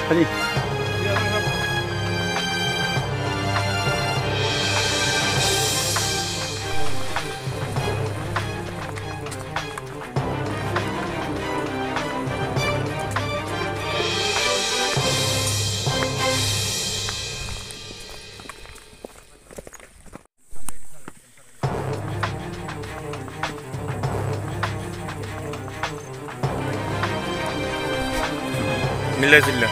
Hadi. Milletilla.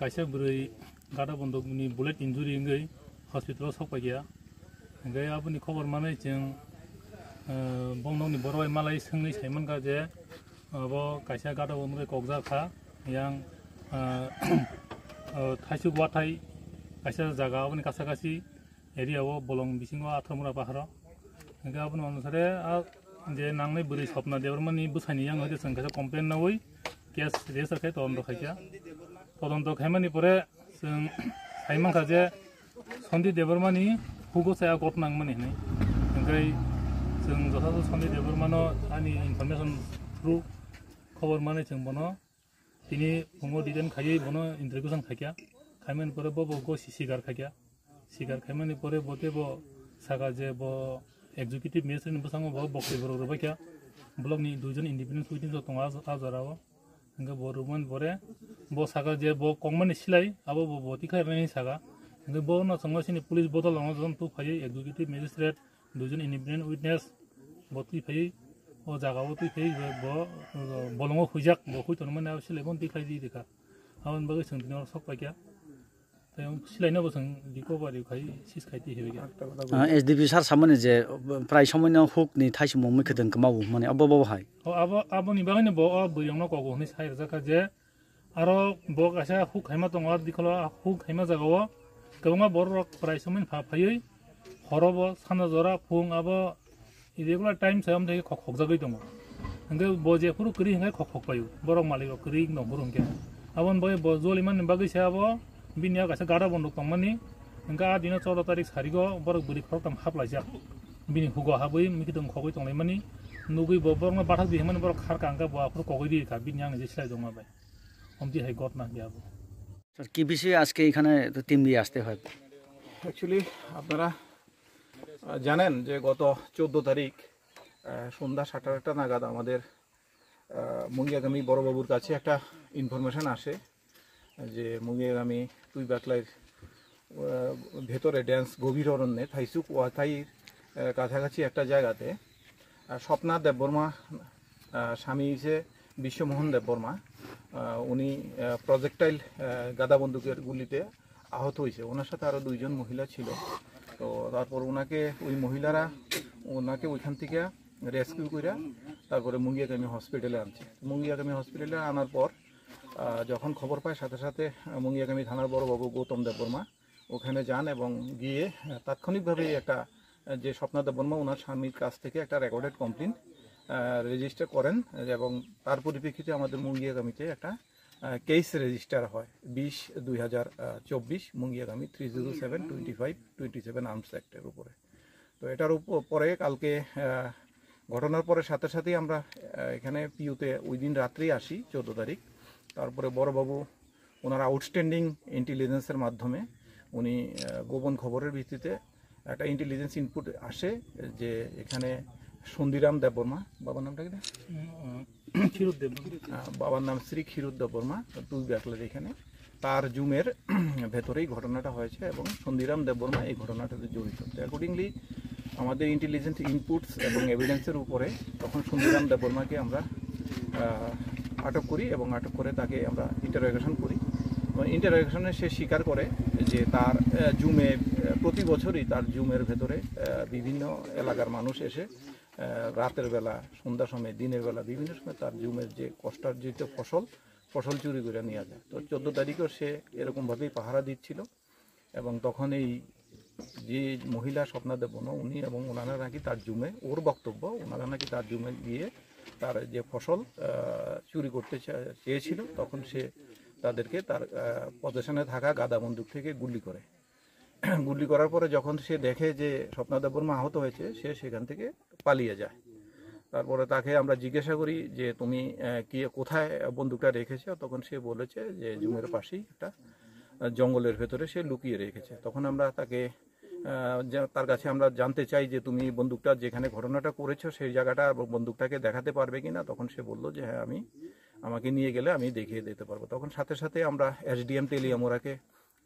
Kaisa beri gada bondok ni bullet injury engai hospital sok pagia engai abuni khobor manai jeng bongdong ni boroi malai sengni saiman ga je abo kaisa gada bondok kokja kha yang thaisu wathai kaisa jaga abuni kasakasi area o bolong bisingo athamura paharo engai abuni anusare je nangnai beri sopna debrmani busani yang hoje sangkasa complain na oi case register khai tondo khaja তদন্ত খাইমানি পরে जों साइमान खाजे सन्दीप देबरमानी हुगो साया गतनांगमानि हनै ओमफ्राय जों जथाथ सन्दीप देबरमानो आनि information through खबर माने जों बनो तिनि हुमो डिटेन खायै बनो इन्ट्रोगेशन खाकिया खाइमानि परे बो गो सिगार खाकिया सिगार खाइमानि परे बोते बो सागा जे बो एग्जीक्यूटिव मेजिस्ट्रेट बसांगो बो बक्ति बरो रबाकिया ब्लकनि दुइजन इन्डिपेन्डेन्ट उइटनेस दङ आजाराव enggak boruman bore bo saga je bo kongmani silai abo bo boti khai rani saga enggak bo no songo sini police bodol long zon tu phai executive magistrate dujon independent witness boti phai o jaga o tu phai bo bolongo khujak bo khui tonman na silai bon ti khai di deka awan bagai sing dinor sok pakya tayong silai na bo sing recovery khai sis khai ti hebe SDP sar samane je prai samane huk ni thaisi mommi khedeng kmawu mane abo bo hai abo ni bagai ne bo buyong no kogo ni sai jaka je aro bo kasa huk haima tong ar dikolo huk haima jagao gabanga bor rok prai samin pha phai हराबो साना जरा फुं आबो regular time सायाम थायो खखजागै दङ हंगे बजेफोर करी हंगे खखक पायो बरक मालिक करी न बुरुं के आबन बय जलिमान बागै साबो बिनिया गासे गाडा बन्दक तंमानि हंगा दिना 14 तारिख सारिगो बरक बुरि खरक तम हापलाइजा बिनि हुगो हाबै मिकिदम खगै तंनाय मानि नुगै बरक बाथा दिहमान बरक खारका हंगा बाफोर खगै दी का बिनि आंनि जे सिलाय दङ बाय हमदि हाय गटना बियाबो স্যার কি বিষয়ে আজকে এখানে টিম নিয়ে আসতে হয়? অ্যাকচুয়ালি আপনারা জানেন যে গত 14 তারিখ সন্ধ্যা 7:30 নাগাদ আমাদের মুঙ্গিয়াগামী বড়বাবুর কাছে একটা ইনফরমেশন আসে যে মুঙ্গিয়াগামী তুই বাকলাইয়ের ভেতরে ড্যান্স গভীর অরণ্যে থাইসুক ওয়াথাইয়ের কাছাকাছি একটা জায়গাতে স্বপ্না দেববর্মা স্বামী হিসেবে বিশ্বমোহন দেববর্মা উনি প্রজেক্টাইল গাদা বন্দুকের গুলিতে আহত হয়েছে। ওনার সাথে আরও 2 জন মহিলা ছিল। তো তারপর ওনাকে ওই মহিলারা ওনাকে ওইখান থেকে রেস্কিউ করে তারপরে মুঙ্গিয়াগামী হসপিটালে আনছে। মুঙ্গিয়াগামী হসপিটালে আনার পর যখন খবর পায় সাথে সাথে মুঙ্গিয়াগামী থানার বড়বাবু গৌতম দেববর্মা ওখানে যান এবং গিয়ে তাৎক্ষণিকভাবে একটা যে স্বপ্না দেববর্মা ওনার স্বামীর কাছ থেকে একটা রেকর্ডেড কমপ্লেন রেজিস্টার করেন এবং তার পরিপ্রেক্ষিতে আমাদের মুঙ্গিয়াগামীতে একটা কেস রেজিস্টার হয় 20/2024 মুঙ্গিয়াগামী 307/25/27 আর্মস অ্যাক্টের উপরে। তো এটার পরে কালকে ঘটনার পরে সাথে সাথেই আমরা এখানে পিউতে ওই দিন রাত্রেই আসি 14 তারিখ। তারপরে বড়বাবু ওনার আউটস্ট্যান্ডিং ইন্টেলিজেন্সের মাধ্যমে উনি গোপন খবরের ভিত্তিতে একটা ইন্টেলিজেন্স ইনপুট আসে যে এখানে সন্দিরাম দেববর্মা, বাবার নামটা কি? বাবার নাম শ্রী ক্ষীরোদ দেববর্মা, তুই ব্যাকলার এখানে তার জুমের ভেতরেই ঘটনাটা হয়েছে এবং সন্দিরাম দেববর্মা এই ঘটনাটাতে জড়িত। অ্যাকর্ডিংলি আমাদের ইন্টেলিজেন্স ইনপুটস এবং এভিডেন্সের উপরে তখন সন্দিরাম দেববর্মাকে আমরা আটক করি এবং আটক করে তাকে আমরা ইন্টারোগেশন করি। ইন্টারোগেশনে সে স্বীকার করে যে তার জুমে প্রতি বছরই তার জুমের ভেতরে বিভিন্ন এলাকার মানুষ এসে রাতের বেলা, সন্ধ্যার সময়, দিনের বেলা বিভিন্ন সময় তার জুমের যে কষ্টার্জিত ফসল চুরি করে নিয়ে যায়। তো 14 তারিখেও সে এরকমভাবেই পাহারা দিচ্ছিল এবং তখন এই যে মহিলা স্বপ্না দেববর্মা উনি এবং ওনারা নাকি তার জুমে, ওর বক্তব্য ওনারা নাকি তার জুমে গিয়ে তার যে ফসল চুরি করতে চেয়েছিল তখন সে তাদেরকে তার পজিশনে থাকা গাদা বন্দুক থেকে গুলি করার পরে যখন সে দেখে যে স্বপ্না দেববর্মা আহত হয়েছে সে সেখান থেকে পালিয়ে যায়। তারপরে তাকে আমরা জিজ্ঞাসা করি যে তুমি কোথায় বন্দুকটা রেখেছো, তখন সে বলেছে যে জুমের পাশেই একটা জঙ্গলের ভেতরে সে লুকিয়ে রেখেছে। তখন আমরা তার কাছে আমরা জানতে চাই যে তুমি বন্দুকটা যেখানে ঘটনাটা করেছো সেই জায়গাটা বন্দুকটাকে দেখাতে পারবে কিনা। তখন সে বলল যে হ্যাঁ আমাকে নিয়ে গেলে আমি দেখিয়ে দিতে পারবো। তখন সাথে সাথে আমরা SDM তেলিয়ামোড়াকে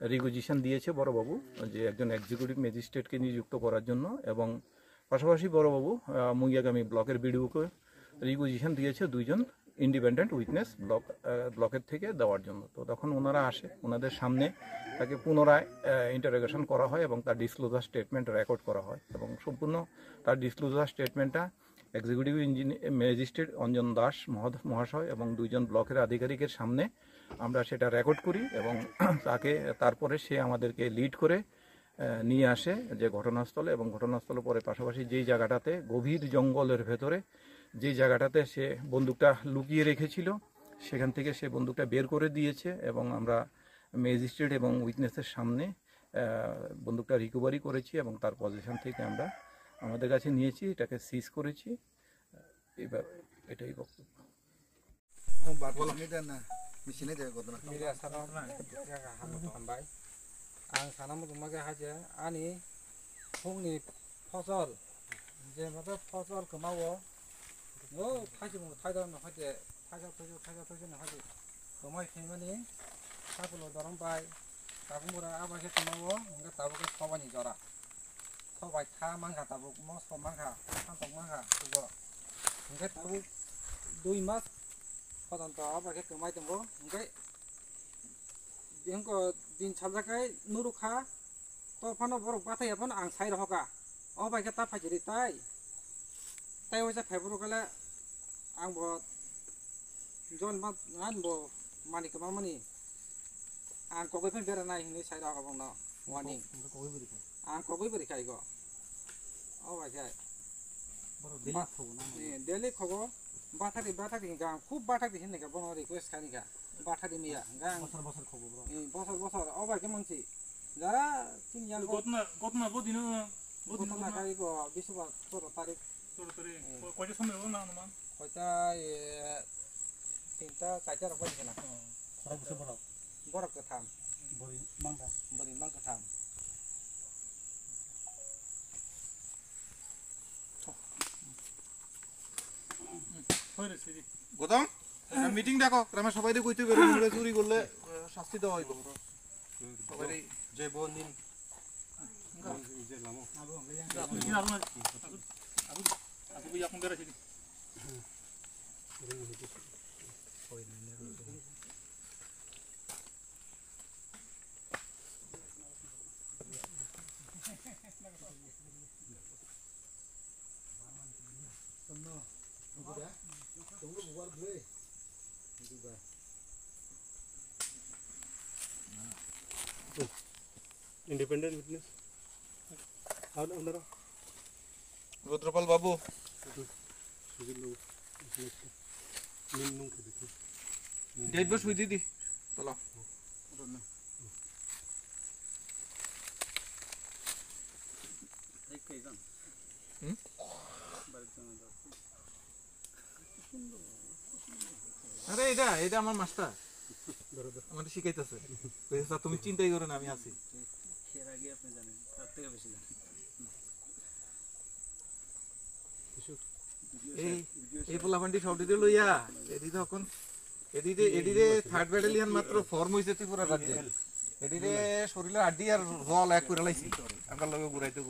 রিকুইজিশন দিয়েছে বড়বাবু যে একজন এক্সিকিউটিভ ম্যাজিস্ট্রেটকে নিযুক্ত করার জন্য এবং পাশাপাশি বড়বাবু মুঙ্গিয়াগামী ব্লকের বিডিওকে রিকুইজিশন দিয়েছে 2 জন ইন্ডিপেন্ডেন্ট উইটনেস ব্লকের থেকে দেওয়ার জন্য। তো তখন ওনারা আসে, ওনাদের সামনে তাকে পুনরায় ইন্টারোগেশন করা হয় এবং তার ডিসক্লোজার স্টেটমেন্ট রেকর্ড করা হয় এবং সম্পূর্ণ তার ডিসক্লোজার স্টেটমেন্টটা এক্সিকিউটিভ ম্যাজিস্ট্রেট অঞ্জন দাস মহাশয় এবং 2 জন ব্লকের আধিকারিকের সামনে আমরা সেটা রেকর্ড করি এবং তারপরে সে আমাদেরকে লিড করে নিয়ে আসে যে ঘটনাস্থলে এবং ঘটনাস্থলে পরে পাশাপাশি যেই জায়গাটাতে গভীর জঙ্গলের ভেতরে যেই জায়গাটাতে সে বন্দুকটা লুকিয়ে রেখেছিল সেখান থেকে সে বন্দুকটা বের করে দিয়েছে এবং আমরা ম্যাজিস্ট্রেট এবং উইটনেসের সামনে বন্দুকটা রিকভারি করেছি এবং তার পজিশন থেকে আমরা আমাদের কাছে নিয়েছি, এটাকে সিজ করেছি। এবার এটাই বক্তব্য। आं सानामो दुमागे हाजे आनि फुंनि फसल जेनेबा फसल मावो ओ थाइजों थाइदानो हाजे थाइजा न हाजे कमाय फेमानि साफुलो दरम बाय ताबुमुरा आबाके मावो ओंगा ताबुके सबानि जरा सबाय था मांगा ताबु मस मांगा सानतक मांगा तुगो ओंगा ताबु 2 मास पदन्त आबाके कमाय दंगो ओंगा इनको दिन सालजाखाय नुरुखा तो फानो बरक बाथाय अपन आं साइ रहका अ बायके ता फाजिरि ताइ वजा फेब्रु गले आं ब जन मा आन ब मानि कमा मानि आं कगै फेन बेरा नाय हिनि साइ रहका बंनो वार्निं आं कगै बोरै खायगो অবাইছে ডেলি খব বাথাকি গা খুব বাথাকি হিনে গা বন রিকোয়েস্ট খানি গা বাথাকি মিয়া গা বছর অবাইকে মানছি যারা তিনজন ঘটনা বদিন ঘটনা কারিগ বিশ্ববার 16 তারিখ কয়টা সময় হলো না অনুমান হয়তো 3টা 4টা রকম না বড় কথা বড়ি মাংকা থাম হয়েছে গৌতম মিটিং ডাকো গ্রামে সবাই কইতে বেরো মুড়ে চুরি করলে শাস্তি দেওয়া হইব সবাই যে বনিন যে লামো আবু ইয়াকুন বেরাছি इंडिपेंडेंट विटनेस और अंदर রুদ্রপাল বাবু ডেট বস হই দিদি চলো আরে এটা আমার মাস্টার আমাকে শিখাইতেছে কইছে তুমি চিন্তাই করো না আমি আছি এর আগে আপনি জানেন তার থেকে বেশি জানেন এই পোলাপান্ডি সব দিতে লইয়া এদিকে এখন এদিকে 3rd ব্যাটালিয়ন মাত্র ফর্ম হইছে ত্রিপুরা রাজ্যে এদিকে শরীরের আড্ডি আর রল এক করে লাইছি আমরা লগে ঘুরাইতে